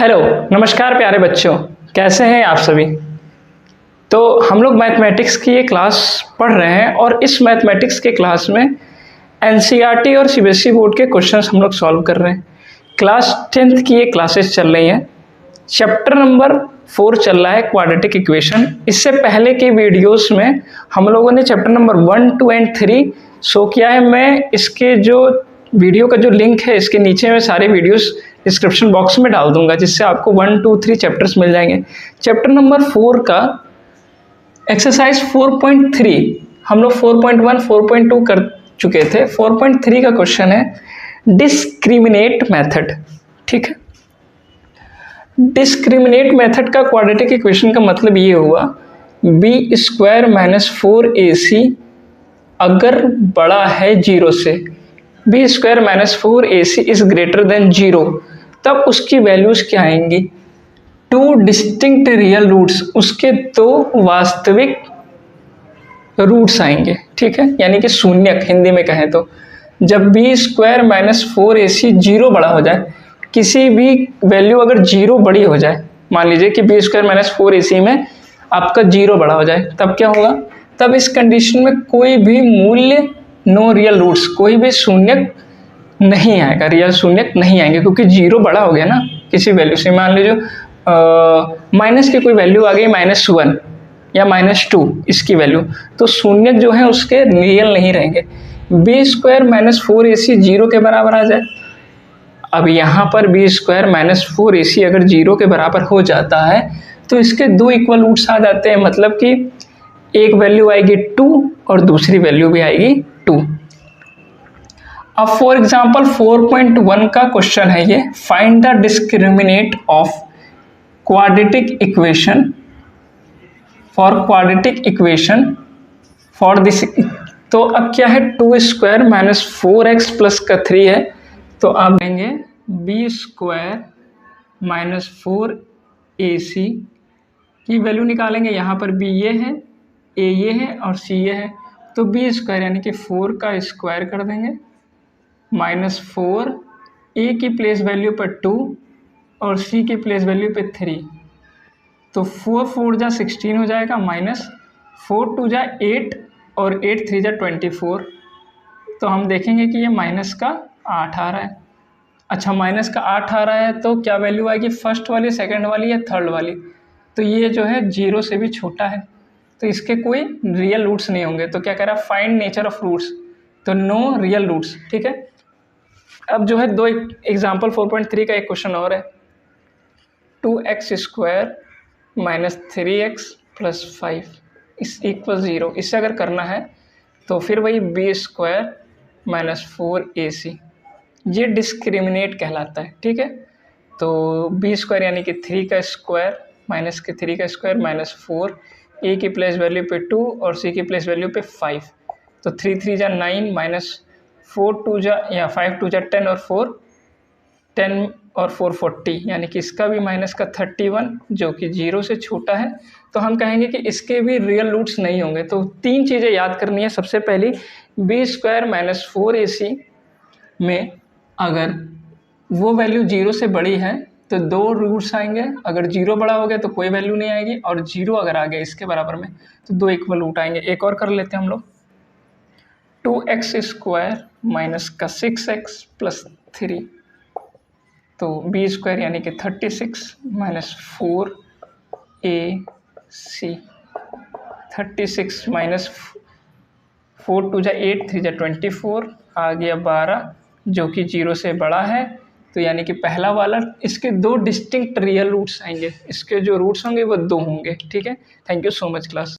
Hello, नमस्कार प्यारे बच्चों, कैसे हैं आप सभी। तो हम लोग मैथमेटिक्स की ये क्लास पढ़ रहे हैं और इस मैथमेटिक्स के क्लास में एनसीईआरटी और सीबीएसई बोर्ड के क्वेश्चंस हम लोग सॉल्व कर रहे हैं। क्लास 10th की ये क्लासेस चल रही हैं। चैप्टर नंबर 4 चल रहा है क्वाड्रेटिक इक्वेशन। इससे पहले के वीडियोस में हम लोगों ने चैप्टर नंबर 1, 2 एंड 3 शो किया है। मैं इसके जो वीडियो का जो लिंक है इसके नीचे में सारे वीडियोस डिस्क्रिप्शन बॉक्स में डाल दूंगा, जिससे आपको 1, 2, 3 चैप्टर्स मिल जाएंगे। चैप्टर नंबर 4 का एक्सरसाइज 4.3 हम लोग 4.1, 4.2 कर चुके थे। 4.3 का क्वेश्चन है डिस्क्रिमिनेट मेथड। ठीक है, डिस्क्रिमिनेट मेथड का क्वाड्रेटिक इक्वेशन का मतलब ये हुआ बी स्क्वायर माइनस 4ac अगर बड़ा है 0 से, B square minus 4ac is greater than 0, तब उसकी वैल्यूज क्या आएंगी। टू डिस्टिंक्ट रियल रूट्स, उसके दो वास्तविक रूट्स आएंगे। ठीक है, यानी कि शून्यक हिंदी में कहें तो जब बी स्क्वायर माइनस 4ac 0 बड़ा हो जाए, किसी भी वैल्यू अगर 0 बड़ी हो जाए, मान लीजिए कि बी स्क्वायर माइनस 4ac में आपका 0 बड़ा हो जाए, तब क्या होगा। तब इस कंडीशन में कोई भी मूल्य, नो रियल रूट्स, कोई भी शून्यक नहीं आएगा, रियल शून्यक नहीं आएंगे, क्योंकि 0 बड़ा हो गया ना किसी वैल्यू से। मान लीजिए माइनस की कोई वैल्यू आ गई -1 या -2 इसकी वैल्यू, तो शून्यक जो है उसके रियल नहीं रहेंगे। बी स्क्वायर माइनस 4ac 0 के बराबर आ जाए। अब यहाँ पर बी स्क्वायर माइनस 4ac अगर 0 के बराबर हो जाता है तो इसके दो इक्वल रूट्स आ जाते हैं, मतलब कि एक वैल्यू आएगी 2 और दूसरी वैल्यू भी आएगी 2। अब फॉर एग्जाम्पल 4.1 का क्वेश्चन है ये, find the discriminate of quadratic equation for quadratic equation for this. तो अब क्या है, 2 स्क्वायर माइनस 4x प्लस का 3 है, तो आप लेंगे बी स्क्वायर माइनस 4ac की वैल्यू निकालेंगे। यहाँ पर b ये है, a ये है और c ये है, तो बी स्क्वायर यानी कि 4 का स्क्वायर कर देंगे -4, a की प्लेस वैल्यू पर 2 और c की प्लेस वैल्यू पे 3, तो 4 4 जा 16 हो जाएगा, -4 2 जा 8 और 8 3 जा 24। तो हम देखेंगे कि ये माइनस का 8 आ रहा है। अच्छा, माइनस का 8 आ रहा है तो क्या वैल्यू आएगी, फर्स्ट वाली, सेकंड वाली या थर्ड वाली। तो ये जो है 0 से भी छोटा है, तो इसके कोई रियल रूट्स नहीं होंगे। तो क्या कह रहा है, फाइंड नेचर ऑफ रूट्स, तो नो रियल रूट्स। ठीक है, अब जो है दो एग्जाम्पल 4.3 का एक क्वेश्चन और है, 2x square minus 3x plus 5 इस इक्वल 0। इससे अगर करना है तो फिर वही बी स्क्वायर माइनस 4ac, ये डिस्क्रिमिनेट कहलाता है। ठीक है, तो बी स्क्वायर यानी कि 3 का स्क्वायर माइनस के 3 का स्क्वायर माइनस 4, a की प्लेस वैल्यू पे 2 और c की प्लेस वैल्यू पे 5, तो 3 3 जा 9 माइनस 4 2 जा या 5 2 जा 10 और 4 10 और 4 40, यानी कि इसका भी माइनस का 31 जो कि 0 से छोटा है। तो हम कहेंगे कि इसके भी रियल रूट्स नहीं होंगे। तो 3 चीज़ें याद करनी है। सबसे पहली, बी स्क्वायर माइनस 4ac में अगर वो वैल्यू 0 से बड़ी है तो 2 रूट्स आएंगे, अगर 0 बड़ा हो गया तो कोई वैल्यू नहीं आएगी, और 0 अगर आ गया इसके बराबर में तो 2 इक्वल रूट आएंगे। एक और कर लेते हैं हम लोग, 2x स्क्वायर माइनस का 6x प्लस 3, तो बी स्क्वायर यानी कि 36 माइनस 4ac, 36 माइनस 4 2 जा 8 3 जा 24 आ गया 12, जो कि 0 से बड़ा है। तो यानी कि पहला वाला, इसके दो डिस्टिंक्ट रियल रूट्स आएंगे, इसके जो रूट्स होंगे वो 2 होंगे। ठीक है, thank you so much class.